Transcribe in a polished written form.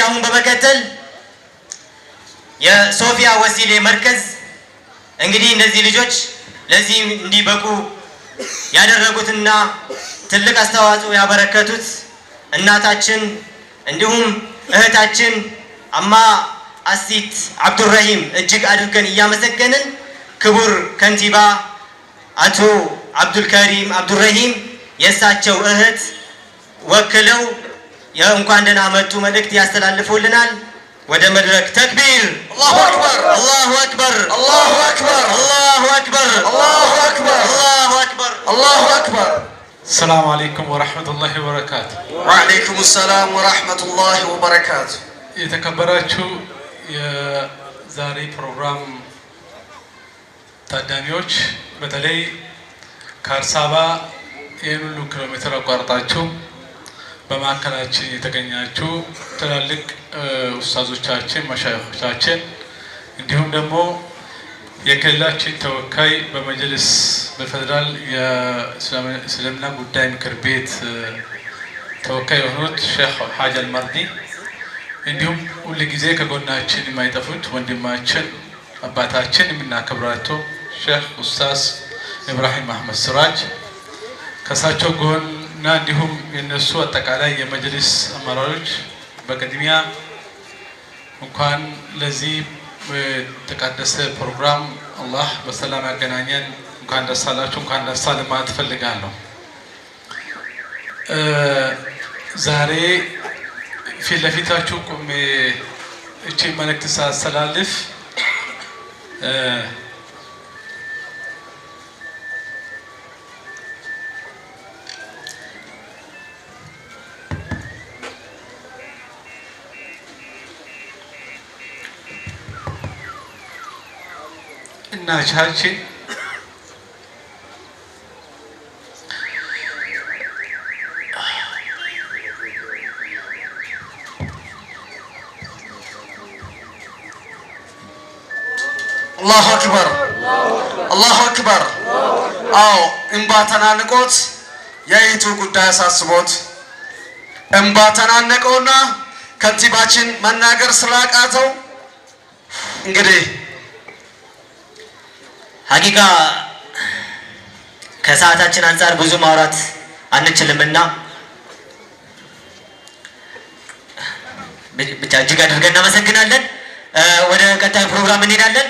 ከአሁን በመቀጠል የሶፊያ ወሲሌ መርከዝ እንግዲህ እነዚህ ልጆች ለዚህ እንዲበቁ ያደረጉትና ትልቅ አስተዋጽኦ ያበረከቱት እናታችን እንዲሁም እህታችን አማ አሲት አብዱራሂም እጅግ አድርገን እያመሰገንን ክቡር ከንቲባ አቶ አብዱልከሪም አብዱራሂም የእሳቸው እህት ወክለው የእንኳን ደህና መጡ መልእክት ያስተላልፉልናል። ወደ መድረክ ተክቢር አላሁ አክበር አላሁ አክበር አላሁ አክበር አላሁ አክበር አላሁ አክበር አላሁ አክበር አላሁ አክበር። ሰላም አለይኩም ወራህመቱላሂ ወበረካቱ። ወአለይኩም ሰላም ወራህመቱላሂ ወበረካቱ። የተከበራችሁ የዛሬ ፕሮግራም ታዳሚዎች፣ በተለይ ከአዲስ አበባ ይህን ሁሉ ኪሎ ሜትር አቋርጣችሁ በማዕከላችን የተገኛችሁ ትላልቅ ኡስታዞቻችን፣ መሻይኾቻችን እንዲሁም ደግሞ የክልላችን ተወካይ በመጅልስ በፌደራል የእስልምና ጉዳይ ምክር ቤት ተወካይ የሆኑት ሼክ ሐጅ አልመርዲ እንዲሁም ሁል ጊዜ ከጎናችን የማይጠፉት ወንድማችን አባታችን የምናከብራቸው ሼክ ኡስታዝ ኢብራሂም አህመድ ሲራጅ ከሳቸው ጎንና እንዲሁም የነሱ አጠቃላይ የመጅልስ አመራሮች በቅድሚያ እንኳን ለዚህ የተቀደሰ ፕሮግራም አላህ በሰላም ያገናኘን። እንኳን ደስ አላችሁ፣ እንኳን ደስ አለን ማለት እፈልጋለሁ። ዛሬ ፊት ለፊታችሁ ቆሜ እቺ መልእክት ሳስተላልፍ እናታችን አላሁ አክበር አላሁ አክበር። አዎ እንባ ተናንቆት የይቱ ጉዳይ አሳስቦት እንባ ተናነቀውና ከንቲባችን መናገር ስላቃተው እንግዲህ ሀቂቃ ከሰዓታችን አንፃር ብዙ ማውራት አንችልምና ብቻ እጅግ አድርገን እናመሰግናለን። ወደ ቀጣዩ ፕሮግራም እንሄዳለን።